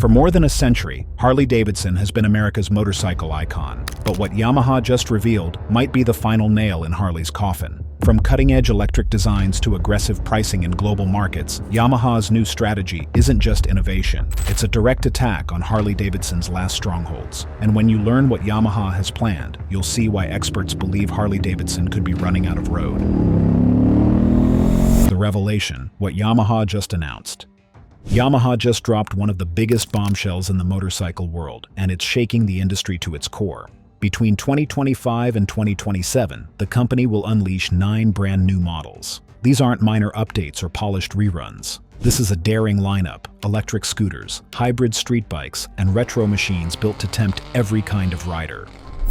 For more than a century, Harley-Davidson has been America's motorcycle icon. But what Yamaha just revealed might be the final nail in Harley's coffin. From cutting-edge electric designs to aggressive pricing in global markets, Yamaha's new strategy isn't just innovation. It's a direct attack on Harley-Davidson's last strongholds. And when you learn what Yamaha has planned, you'll see why experts believe Harley-Davidson could be running out of road. The revelation, what Yamaha just announced. Yamaha just dropped one of the biggest bombshells in the motorcycle world, and it's shaking the industry to its core. Between 2025 and 2027, the company will unleash 9 brand new models. These aren't minor updates or polished reruns. This is a daring lineup: electric scooters, hybrid street bikes, and retro machines built to tempt every kind of rider.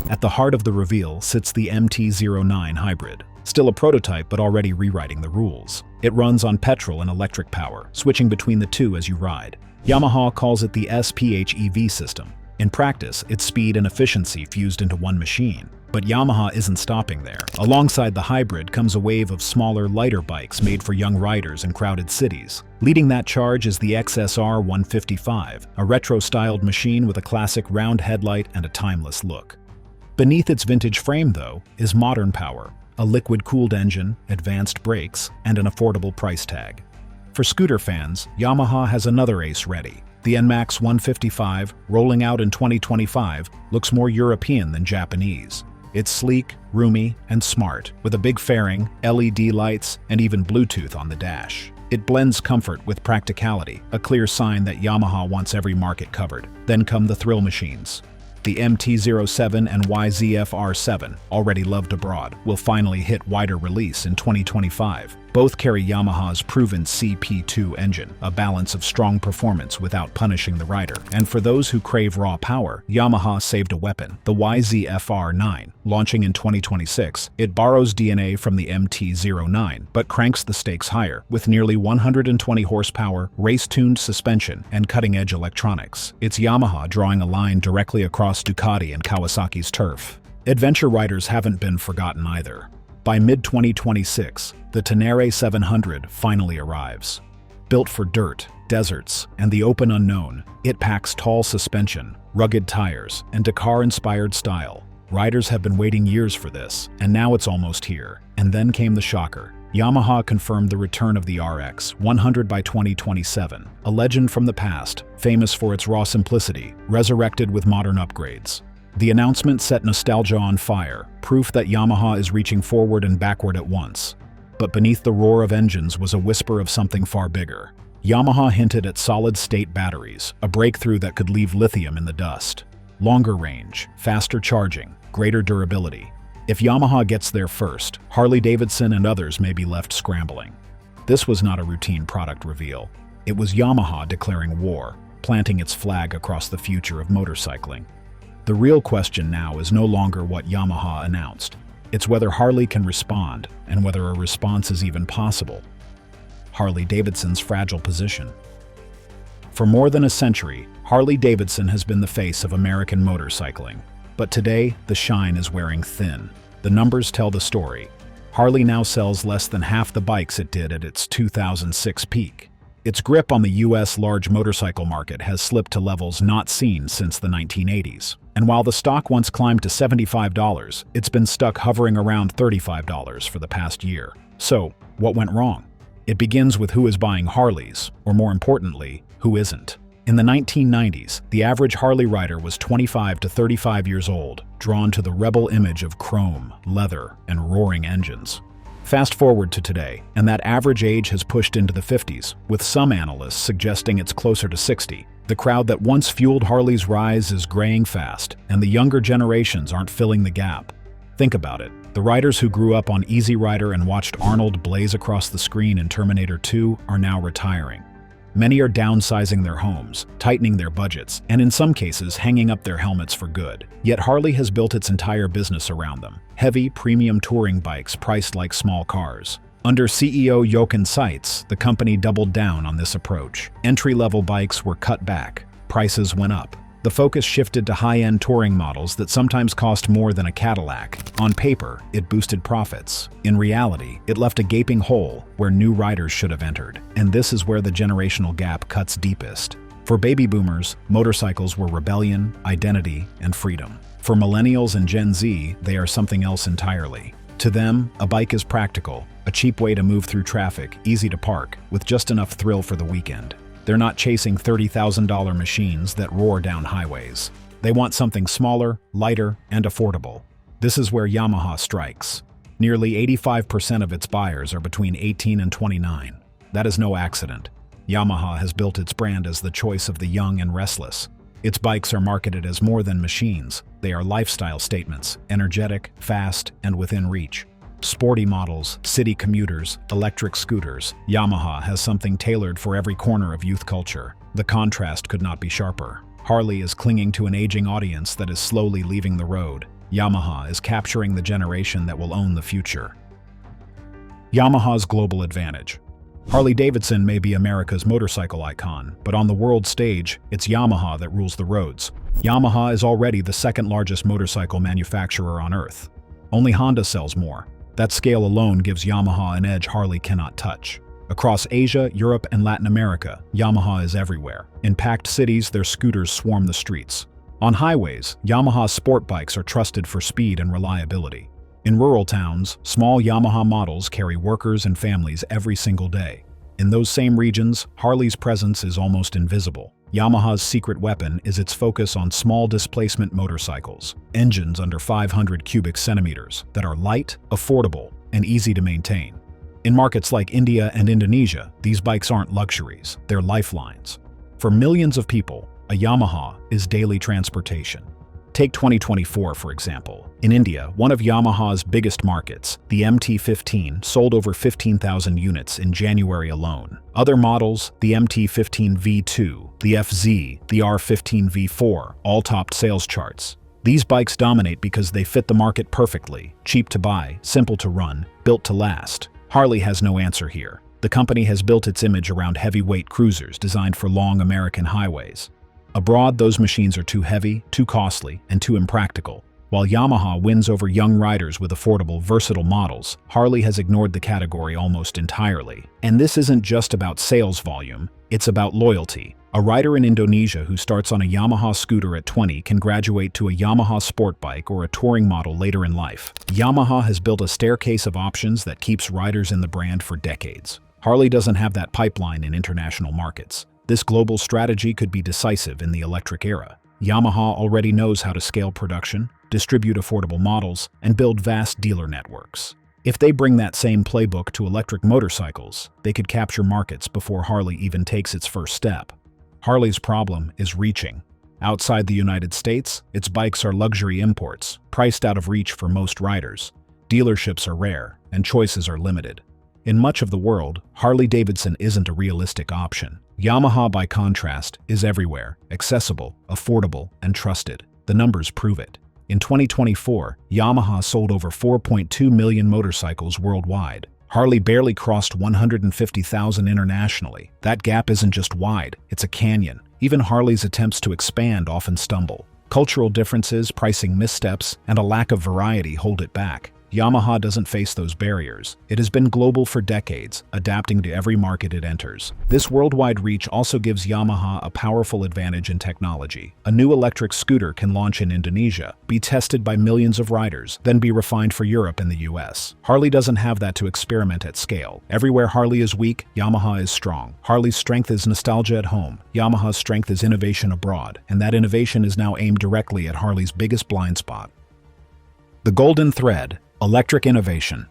At the heart of the reveal sits the MT-09 Hybrid. Still a prototype, but already rewriting the rules. It runs on petrol and electric power, switching between the two as you ride. Yamaha calls it the SPHEV system. In practice, it's speed and efficiency fused into one machine. But Yamaha isn't stopping there. Alongside the hybrid comes a wave of smaller, lighter bikes made for young riders in crowded cities. Leading that charge is the XSR 155, a retro-styled machine with a classic round headlight and a timeless look. Beneath its vintage frame, though, is modern power. A liquid-cooled engine, advanced brakes, and an affordable price tag. For scooter fans, Yamaha has another ace ready. The NMAX 155, rolling out in 2025, looks more European than Japanese. It's sleek, roomy, and smart, with a big fairing, LED lights, and even Bluetooth on the dash. It blends comfort with practicality, a clear sign that Yamaha wants every market covered. Then come the thrill machines. The MT-07 and YZF-R7, already loved abroad, will finally hit wider release in 2025. Both carry Yamaha's proven CP2 engine, a balance of strong performance without punishing the rider. And for those who crave raw power, Yamaha saved a weapon, the YZF-R9. Launching in 2026, it borrows DNA from the MT-09, but cranks the stakes higher, with nearly 120 horsepower, race-tuned suspension, and cutting-edge electronics. It's Yamaha drawing a line directly across Ducati and Kawasaki's turf. Adventure riders haven't been forgotten either. By mid-2026, the Tenere 700 finally arrives. Built for dirt, deserts, and the open unknown, it packs tall suspension, rugged tires, and Dakar-inspired style. Riders have been waiting years for this, and now it's almost here. And then came the shocker. Yamaha confirmed the return of the RX 100 by 2027, a legend from the past, famous for its raw simplicity, resurrected with modern upgrades. The announcement set nostalgia on fire, proof that Yamaha is reaching forward and backward at once. But beneath the roar of engines was a whisper of something far bigger. Yamaha hinted at solid-state batteries, a breakthrough that could leave lithium in the dust. Longer range, faster charging, greater durability. If Yamaha gets there first, Harley-Davidson and others may be left scrambling. This was not a routine product reveal. It was Yamaha declaring war, planting its flag across the future of motorcycling. The real question now is no longer what Yamaha announced. It's whether Harley can respond, and whether a response is even possible. Harley-Davidson's fragile position. For more than a century, Harley-Davidson has been the face of American motorcycling. But today, the shine is wearing thin. The numbers tell the story. Harley now sells less than half the bikes it did at its 2006 peak. Its grip on the US large motorcycle market has slipped to levels not seen since the 1980s. And while the stock once climbed to $75, it's been stuck hovering around $35 for the past year. So, what went wrong? It begins with who is buying Harleys, or more importantly, who isn't. In the 1990s, the average Harley rider was 25 to 35 years old, drawn to the rebel image of chrome, leather, and roaring engines. Fast forward to today, and that average age has pushed into the 50s, with some analysts suggesting it's closer to 60. The crowd that once fueled Harley's rise is graying fast, and the younger generations aren't filling the gap. Think about it. The riders who grew up on Easy Rider and watched Arnold blaze across the screen in Terminator 2 are now retiring. Many are downsizing their homes, tightening their budgets, and in some cases hanging up their helmets for good. Yet Harley has built its entire business around them. Heavy, premium touring bikes priced like small cars. Under CEO Jochen Seitz, the company doubled down on this approach. Entry-level bikes were cut back. Prices went up. The focus shifted to high-end touring models that sometimes cost more than a Cadillac. On paper, it boosted profits. In reality, it left a gaping hole where new riders should have entered. And this is where the generational gap cuts deepest. For baby boomers, motorcycles were rebellion, identity, and freedom. For millennials and Gen Z, they are something else entirely. To them, a bike is practical, a cheap way to move through traffic, easy to park, with just enough thrill for the weekend. They're not chasing $30,000 machines that roar down highways. They want something smaller, lighter, and affordable. This is where Yamaha strikes. Nearly 85% of its buyers are between 18 and 29. That is no accident. Yamaha has built its brand as the choice of the young and restless. Its bikes are marketed as more than machines. They are lifestyle statements, energetic, fast, and within reach. Sporty models, city commuters, electric scooters, Yamaha has something tailored for every corner of youth culture. The contrast could not be sharper. Harley is clinging to an aging audience that is slowly leaving the road. Yamaha is capturing the generation that will own the future. Yamaha's global advantage. Harley-Davidson may be America's motorcycle icon, but on the world stage, it's Yamaha that rules the roads. Yamaha is already the second largest motorcycle manufacturer on Earth. Only Honda sells more. That scale alone gives Yamaha an edge Harley cannot touch. Across Asia, Europe, and Latin America, Yamaha is everywhere. In packed cities, their scooters swarm the streets. On highways, Yamaha sport bikes are trusted for speed and reliability. In rural towns, small Yamaha models carry workers and families every single day. In those same regions, Harley's presence is almost invisible. Yamaha's secret weapon is its focus on small displacement motorcycles, engines under 500 cubic centimeters, that are light, affordable, and easy to maintain. In markets like India and Indonesia, these bikes aren't luxuries, they're lifelines. For millions of people, a Yamaha is daily transportation. Take 2024, for example. In India, one of Yamaha's biggest markets, the MT-15 sold over 15,000 units in January alone. Other models, the MT-15 V2, the FZ, the R15 V4, all topped sales charts. These bikes dominate because they fit the market perfectly, cheap to buy, simple to run, built to last. Harley has no answer here. The company has built its image around heavyweight cruisers designed for long American highways. Abroad, those machines are too heavy, too costly, and too impractical. While Yamaha wins over young riders with affordable, versatile models, Harley has ignored the category almost entirely. And this isn't just about sales volume, it's about loyalty. A rider in Indonesia who starts on a Yamaha scooter at 20 can graduate to a Yamaha sport bike or a touring model later in life. Yamaha has built a staircase of options that keeps riders in the brand for decades. Harley doesn't have that pipeline in international markets. This global strategy could be decisive in the electric era. Yamaha already knows how to scale production, distribute affordable models, and build vast dealer networks. If they bring that same playbook to electric motorcycles, they could capture markets before Harley even takes its first step. Harley's problem is reaching. Outside the United States, its bikes are luxury imports, priced out of reach for most riders. Dealerships are rare, and choices are limited. In much of the world, Harley-Davidson isn't a realistic option. Yamaha, by contrast, is everywhere, accessible, affordable, and trusted. The numbers prove it. In 2024, Yamaha sold over 4.2 million motorcycles worldwide. Harley barely crossed 150,000 internationally. That gap isn't just wide, it's a canyon. Even Harley's attempts to expand often stumble. Cultural differences, pricing missteps, and a lack of variety hold it back. Yamaha doesn't face those barriers. It has been global for decades, adapting to every market it enters. This worldwide reach also gives Yamaha a powerful advantage in technology. A new electric scooter can launch in Indonesia, be tested by millions of riders, then be refined for Europe and the US. Harley doesn't have that to experiment at scale. Everywhere Harley is weak, Yamaha is strong. Harley's strength is nostalgia at home. Yamaha's strength is innovation abroad, and that innovation is now aimed directly at Harley's biggest blind spot. The golden thread. Electric innovation.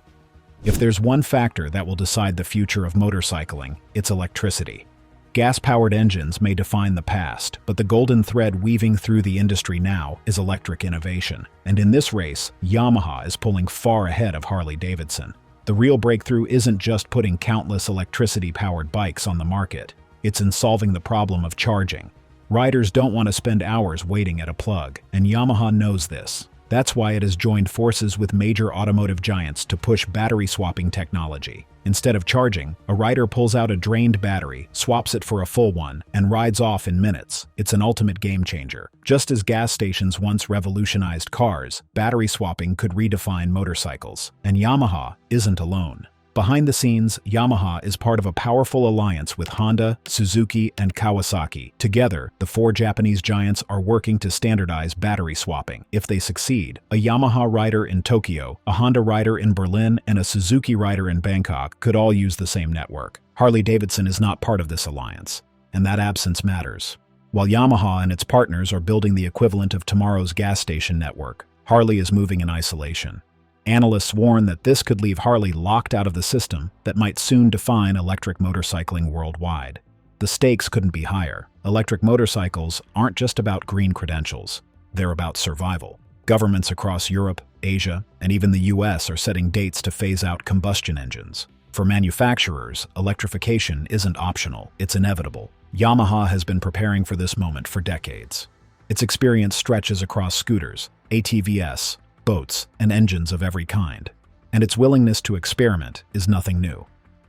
If there's one factor that will decide the future of motorcycling, it's electricity. Gas-powered engines may define the past, but the golden thread weaving through the industry now is electric innovation. And in this race, Yamaha is pulling far ahead of Harley-Davidson. The real breakthrough isn't just putting countless electricity-powered bikes on the market. It's in solving the problem of charging. Riders don't want to spend hours waiting at a plug, and Yamaha knows this. That's why it has joined forces with major automotive giants to push battery-swapping technology. Instead of charging, a rider pulls out a drained battery, swaps it for a full one, and rides off in minutes. It's an ultimate game-changer. Just as gas stations once revolutionized cars, battery swapping could redefine motorcycles. And Yamaha isn't alone. Behind the scenes, Yamaha is part of a powerful alliance with Honda, Suzuki, and Kawasaki. Together, the four Japanese giants are working to standardize battery swapping. If they succeed, a Yamaha rider in Tokyo, a Honda rider in Berlin, and a Suzuki rider in Bangkok could all use the same network. Harley-Davidson is not part of this alliance, and that absence matters. While Yamaha and its partners are building the equivalent of tomorrow's gas station network, Harley is moving in isolation. Analysts warn that this could leave Harley locked out of the system that might soon define electric motorcycling worldwide. The stakes couldn't be higher. Electric motorcycles aren't just about green credentials. They're about survival. Governments across Europe, Asia, and even the US are setting dates to phase out combustion engines. For manufacturers, electrification isn't optional, it's inevitable. Yamaha has been preparing for this moment for decades. Its experience stretches across scooters, ATVs, boats, and engines of every kind. And its willingness to experiment is nothing new.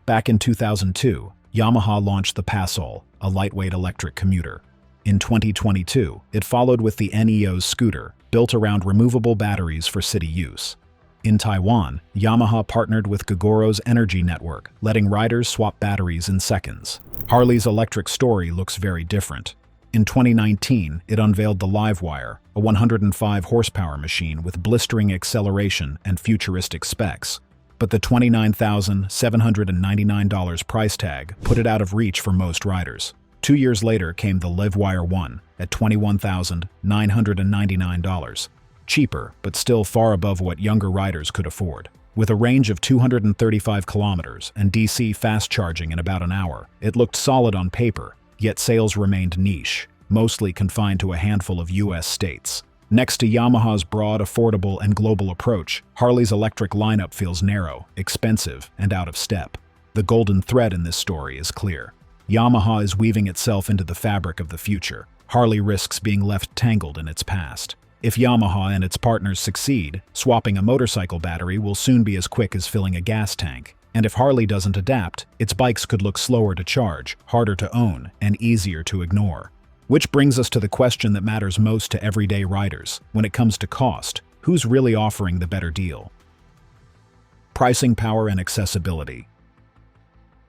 Back in 2002, Yamaha launched the Factual, a lightweight electric commuter. In 2022, it followed with the Neos scooter, built around removable batteries for city use. In Taiwan, Yamaha partnered with Gogoro's energy network, letting riders swap batteries in seconds. Harley's electric story looks very different. In 2019, it unveiled the Livewire, a 105 horsepower machine with blistering acceleration and futuristic specs. But the $29,799 price tag put it out of reach for most riders. 2 years later came the Livewire 1 at $21,999. Cheaper, but still far above what younger riders could afford. With a range of 235 kilometers and DC fast charging in about an hour, it looked solid on paper, yet sales remained niche, mostly confined to a handful of US states. Next to Yamaha's broad, affordable, and global approach, Harley's electric lineup feels narrow, expensive, and out of step. The golden thread in this story is clear. Yamaha is weaving itself into the fabric of the future. Harley risks being left tangled in its past. If Yamaha and its partners succeed, swapping a motorcycle battery will soon be as quick as filling a gas tank. And if Harley doesn't adapt, its bikes could look slower to charge, harder to own, and easier to ignore. Which brings us to the question that matters most to everyday riders. When it comes to cost, who's really offering the better deal? Pricing power and accessibility.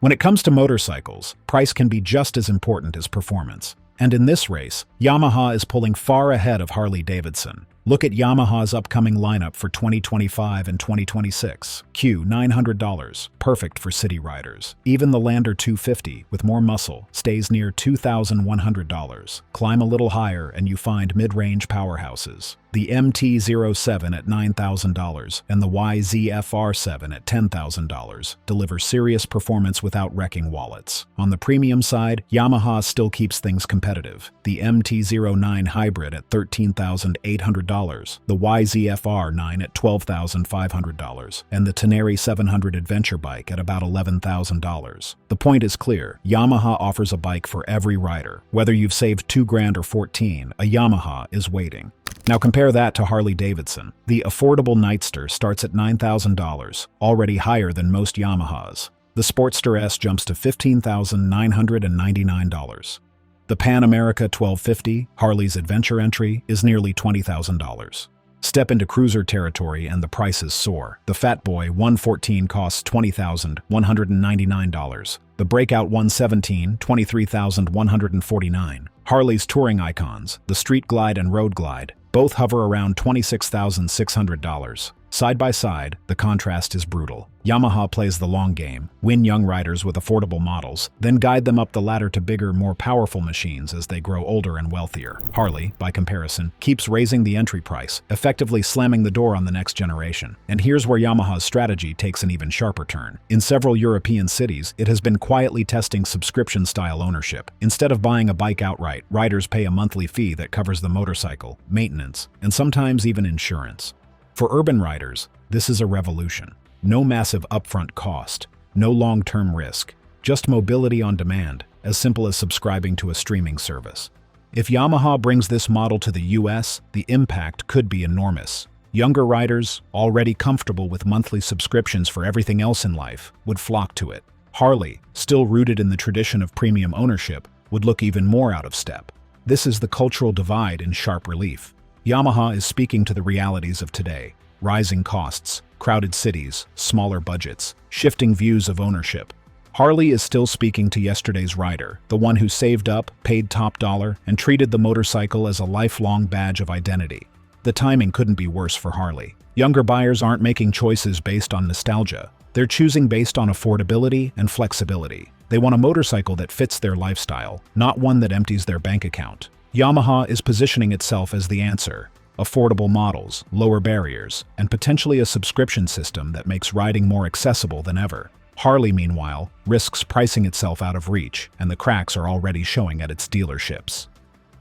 When it comes to motorcycles, price can be just as important as performance. And in this race, Yamaha is pulling far ahead of Harley-Davidson. Look at Yamaha's upcoming lineup for 2025 and 2026. $900, perfect for city riders. Even the Lander 250, with more muscle, stays near $2,100. Climb a little higher and you find mid-range powerhouses. The MT-07 at $9,000 and the YZF-R7 at $10,000 deliver serious performance without wrecking wallets. On the premium side, Yamaha still keeps things competitive. The MT-09 Hybrid at $13,800, the YZF-R9 at $12,500, and the Tenere 700 adventure bike at about $11,000. The point is clear, Yamaha offers a bike for every rider. Whether you've saved $2,000 or $14,000, a Yamaha is waiting. Now compare that to Harley-Davidson. The affordable Nightster starts at $9,000, already higher than most Yamahas. The Sportster S jumps to $15,999. The Pan America 1250, Harley's adventure entry, is nearly $20,000. Step into cruiser territory and the prices soar. The Fat Boy 114 costs $20,199. The Breakout 117, $23,149. Harley's touring icons, the Street Glide and Road Glide, both hover around $26,600. Side by side, the contrast is brutal. Yamaha plays the long game, win young riders with affordable models, then guide them up the ladder to bigger, more powerful machines as they grow older and wealthier. Harley, by comparison, keeps raising the entry price, effectively slamming the door on the next generation. And here's where Yamaha's strategy takes an even sharper turn. In several European cities, it has been quietly testing subscription-style ownership. Instead of buying a bike outright, riders pay a monthly fee that covers the motorcycle, maintenance, and sometimes even insurance. For urban riders, this is a revolution. No massive upfront cost, no long-term risk, just mobility on demand, as simple as subscribing to a streaming service. If Yamaha brings this model to the US, the impact could be enormous. Younger riders, already comfortable with monthly subscriptions for everything else in life, would flock to it. Harley, still rooted in the tradition of premium ownership, would look even more out of step. This is the cultural divide in sharp relief. Yamaha is speaking to the realities of today. rising costs, crowded cities, smaller budgets, shifting views of ownership. Harley is still speaking to yesterday's rider, the one who saved up, paid top dollar, and treated the motorcycle as a lifelong badge of identity. The timing couldn't be worse for Harley. Younger buyers aren't making choices based on nostalgia. They're choosing based on affordability and flexibility. They want a motorcycle that fits their lifestyle, not one that empties their bank account. Yamaha is positioning itself as the answer. Affordable models, lower barriers, and potentially a subscription system that makes riding more accessible than ever. Harley, meanwhile, risks pricing itself out of reach, and the cracks are already showing at its dealerships.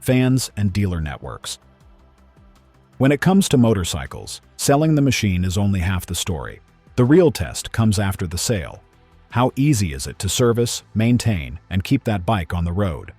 Fans and dealer networks. When it comes to motorcycles, selling the machine is only half the story. The real test comes after the sale. How easy is it to service, maintain, and keep that bike on the road?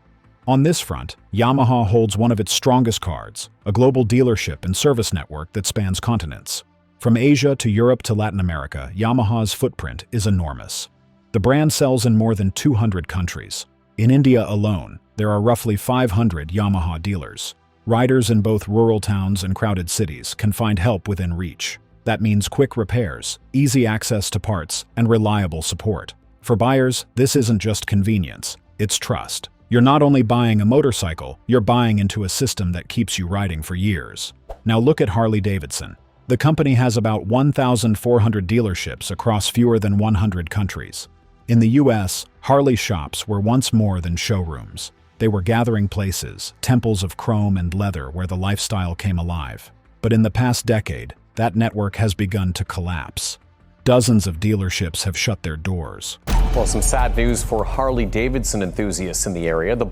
On this front, Yamaha holds one of its strongest cards, a global dealership and service network that spans continents. From Asia to Europe to Latin America, Yamaha's footprint is enormous. The brand sells in more than 200 countries. In India alone, there are roughly 500 Yamaha dealers. Riders in both rural towns and crowded cities can find help within reach. That means quick repairs, easy access to parts, and reliable support. For buyers, this isn't just convenience, it's trust. You're not only buying a motorcycle, you're buying into a system that keeps you riding for years. Now look at Harley-Davidson. The company has about 1,400 dealerships across fewer than 100 countries. In the US, Harley shops were once more than showrooms. They were gathering places, temples of chrome and leather where the lifestyle came alive. But in the past decade, that network has begun to collapse. Dozens of dealerships have shut their doors. Well, some sad news for Harley-Davidson enthusiasts in the area. The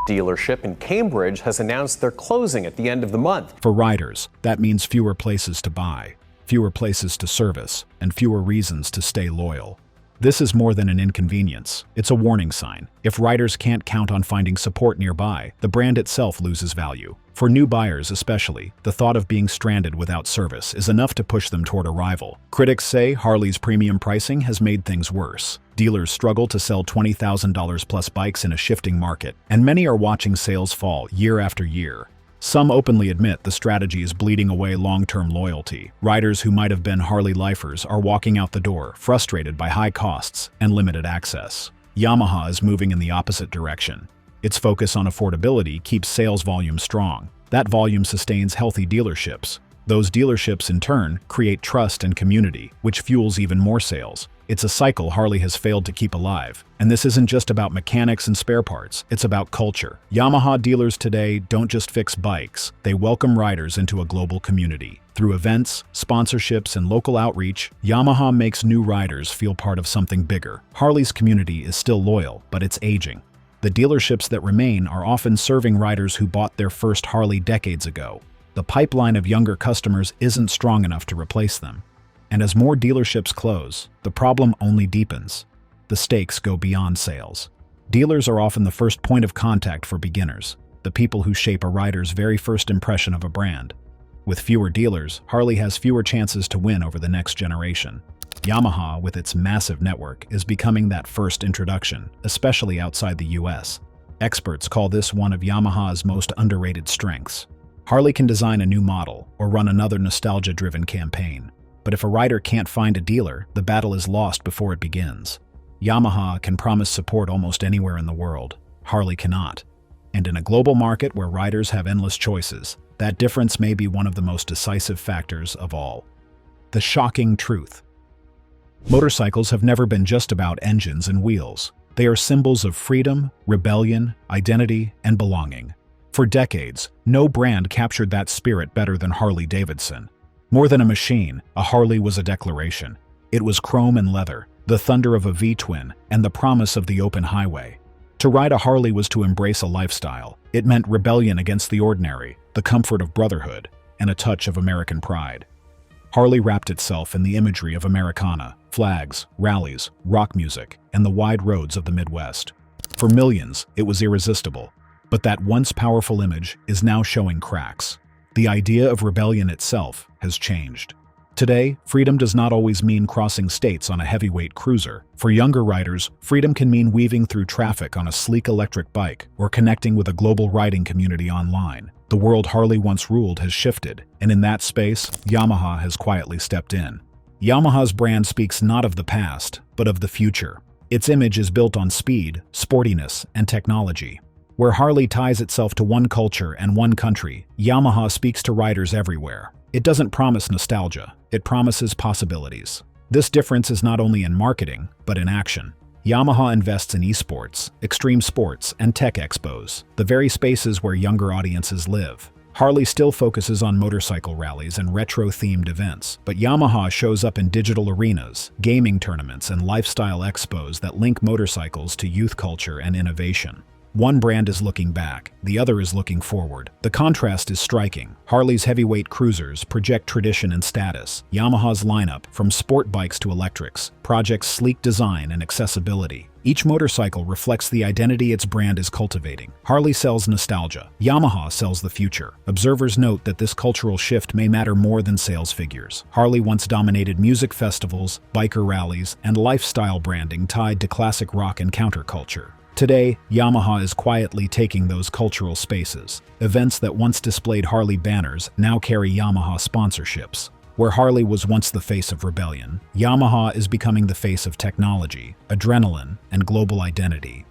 dealership in Cambridge has announced they're closing at the end of the month. For riders, that means fewer places to buy, fewer places to service, and fewer reasons to stay loyal. This is more than an inconvenience. It's a warning sign. If riders can't count on finding support nearby, the brand itself loses value. For new buyers especially, the thought of being stranded without service is enough to push them toward a rival. Critics say Harley's premium pricing has made things worse. Dealers struggle to sell $20,000 plus bikes in a shifting market, and many are watching sales fall year after year. Some openly admit the strategy is bleeding away long-term loyalty. Riders who might have been Harley lifers are walking out the door, frustrated by high costs and limited access. Yamaha is moving in the opposite direction. Its focus on affordability keeps sales volume strong. That volume sustains healthy dealerships. Those dealerships, in turn, create trust and community, which fuels even more sales. It's a cycle Harley has failed to keep alive. And this isn't just about mechanics and spare parts, it's about culture. Yamaha dealers today don't just fix bikes, they welcome riders into a global community. Through events, sponsorships, and local outreach, Yamaha makes new riders feel part of something bigger. Harley's community is still loyal, but it's aging. The dealerships that remain are often serving riders who bought their first Harley decades ago. The pipeline of younger customers isn't strong enough to replace them. And as more dealerships close, the problem only deepens. The stakes go beyond sales. Dealers are often the first point of contact for beginners, the people who shape a rider's very first impression of a brand. With fewer dealers, Harley has fewer chances to win over the next generation. Yamaha, with its massive network, is becoming that first introduction, especially outside the US. Experts call this one of Yamaha's most underrated strengths. Harley can design a new model or run another nostalgia-driven campaign. But if a rider can't find a dealer, the battle is lost before it begins. Yamaha can promise support almost anywhere in the world. Harley cannot. And in a global market where riders have endless choices, that difference may be one of the most decisive factors of all. The shocking truth. Motorcycles have never been just about engines and wheels. They are symbols of freedom, rebellion, identity, and belonging. For decades, no brand captured that spirit better than Harley-Davidson. More than a machine, a Harley was a declaration. It was chrome and leather, the thunder of a V-twin, and the promise of the open highway. To ride a Harley was to embrace a lifestyle. It meant rebellion against the ordinary, the comfort of brotherhood, and a touch of American pride. Harley wrapped itself in the imagery of Americana, flags, rallies, rock music, and the wide roads of the Midwest. For millions, it was irresistible. But that once powerful image is now showing cracks. The idea of rebellion itself has changed. Today, freedom does not always mean crossing states on a heavyweight cruiser. For younger riders, freedom can mean weaving through traffic on a sleek electric bike or connecting with a global riding community online. The world Harley once ruled has shifted, and in that space, Yamaha has quietly stepped in. Yamaha's brand speaks not of the past, but of the future. Its image is built on speed, sportiness, and technology. Where Harley ties itself to one culture and one country, Yamaha speaks to riders everywhere. It doesn't promise nostalgia, it promises possibilities. This difference is not only in marketing, but in action. Yamaha invests in esports, extreme sports, and tech expos, the very spaces where younger audiences live. Harley still focuses on motorcycle rallies and retro-themed events, but Yamaha shows up in digital arenas, gaming tournaments, and lifestyle expos that link motorcycles to youth culture and innovation. One brand is looking back, the other is looking forward. The contrast is striking. Harley's heavyweight cruisers project tradition and status. Yamaha's lineup, from sport bikes to electrics, projects sleek design and accessibility. Each motorcycle reflects the identity its brand is cultivating. Harley sells nostalgia. Yamaha sells the future. Observers note that this cultural shift may matter more than sales figures. Harley once dominated music festivals, biker rallies, and lifestyle branding tied to classic rock and counterculture. Today, Yamaha is quietly taking those cultural spaces. Events that once displayed Harley banners now carry Yamaha sponsorships. Where Harley was once the face of rebellion, Yamaha is becoming the face of technology, adrenaline, and global identity.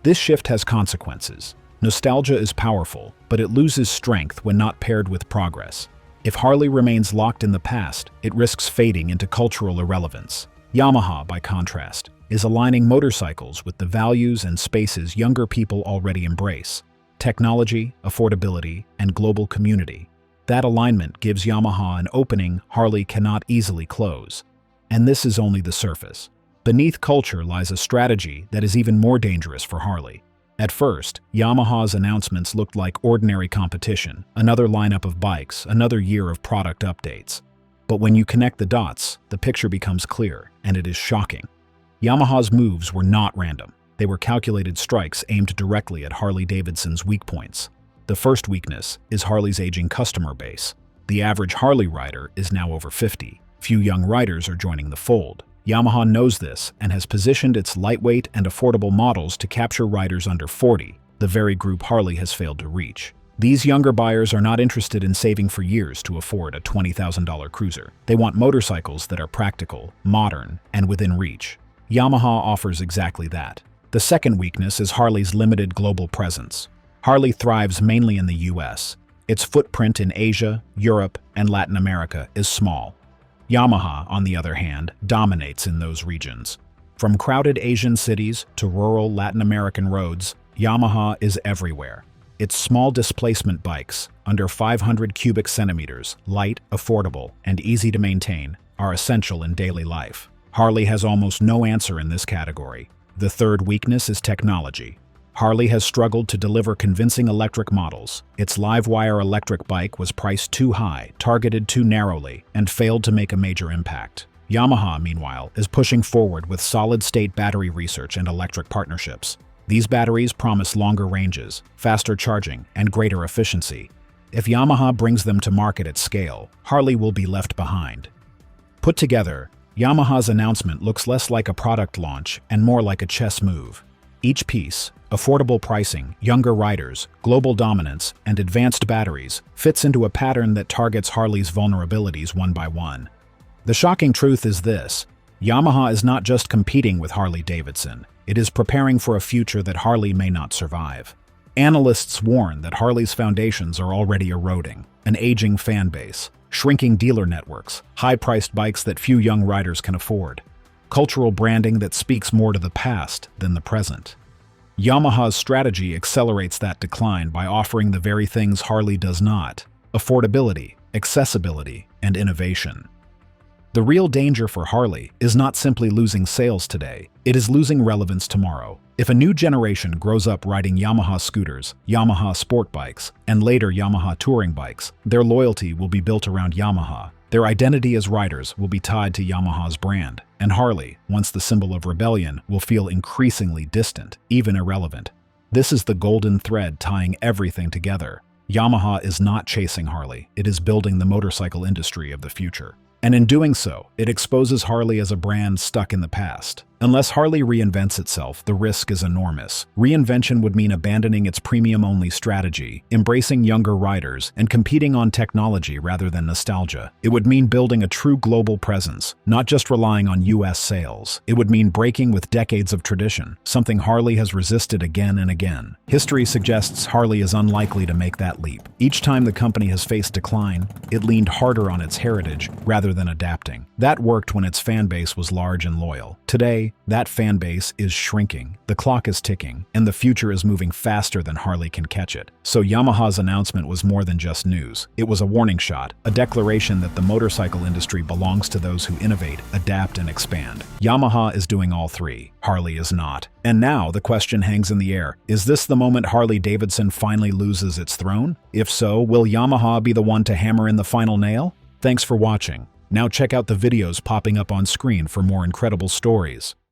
This shift has consequences. Nostalgia is powerful, but it loses strength when not paired with progress. If Harley remains locked in the past, it risks fading into cultural irrelevance. Yamaha, by contrast, is aligning motorcycles with the values and spaces younger people already embrace: technology, affordability, and global community. That alignment gives Yamaha an opening Harley cannot easily close. And this is only the surface. Beneath culture lies a strategy that is even more dangerous for Harley. At first, Yamaha's announcements looked like ordinary competition, another lineup of bikes, another year of product updates. But when you connect the dots, the picture becomes clear, and it is shocking. Yamaha's moves were not random. They were calculated strikes aimed directly at Harley-Davidson's weak points. The first weakness is Harley's aging customer base. The average Harley rider is now over 50. Few young riders are joining the fold. Yamaha knows this and has positioned its lightweight and affordable models to capture riders under 40, the very group Harley has failed to reach. These younger buyers are not interested in saving for years to afford a $20,000 cruiser. They want motorcycles that are practical, modern, and within reach. Yamaha offers exactly that. The second weakness is Harley's limited global presence. Harley thrives mainly in the US. Its footprint in Asia, Europe, and Latin America is small. Yamaha, on the other hand, dominates in those regions. From crowded Asian cities to rural Latin American roads, Yamaha is everywhere. Its small displacement bikes, under 500 cubic centimeters, light, affordable, and easy to maintain, are essential in daily life. Harley has almost no answer in this category. The third weakness is technology. Harley has struggled to deliver convincing electric models. Its live-wire electric bike was priced too high, targeted too narrowly, and failed to make a major impact. Yamaha, meanwhile, is pushing forward with solid-state battery research and electric partnerships. These batteries promise longer ranges, faster charging, and greater efficiency. If Yamaha brings them to market at scale, Harley will be left behind. Put together, Yamaha's announcement looks less like a product launch and more like a chess move. Each piece, affordable pricing, younger riders, global dominance, and advanced batteries, fits into a pattern that targets Harley's vulnerabilities one by one. The shocking truth is this: Yamaha is not just competing with Harley-Davidson, it is preparing for a future that Harley may not survive. Analysts warn that Harley's foundations are already eroding: an aging fan base, shrinking dealer networks, high-priced bikes that few young riders can afford, cultural branding that speaks more to the past than the present. Yamaha's strategy accelerates that decline by offering the very things Harley does not: affordability, accessibility, and innovation. The real danger for Harley is not simply losing sales today, it is losing relevance tomorrow. If a new generation grows up riding Yamaha scooters, Yamaha sport bikes, and later Yamaha touring bikes, their loyalty will be built around Yamaha. Their identity as riders will be tied to Yamaha's brand, and Harley, once the symbol of rebellion, will feel increasingly distant, even irrelevant. This is the golden thread tying everything together. Yamaha is not chasing Harley, it is building the motorcycle industry of the future. And in doing so, it exposes Harley as a brand stuck in the past. Unless Harley reinvents itself, the risk is enormous. Reinvention would mean abandoning its premium-only strategy, embracing younger riders, and competing on technology rather than nostalgia. It would mean building a true global presence, not just relying on US sales. It would mean breaking with decades of tradition, something Harley has resisted again and again. History suggests Harley is unlikely to make that leap. Each time the company has faced decline, it leaned harder on its heritage rather than adapting. That worked when its fan base was large and loyal. Today, that fan base is shrinking, the clock is ticking, and the future is moving faster than Harley can catch it. So Yamaha's announcement was more than just news. It was a warning shot, a declaration that the motorcycle industry belongs to those who innovate, adapt, and expand. Yamaha is doing all three. Harley is not. And now the question hangs in the air. Is this the moment Harley-Davidson finally loses its throne? If so, will Yamaha be the one to hammer in the final nail? Thanks for watching. Now check out the videos popping up on screen for more incredible stories.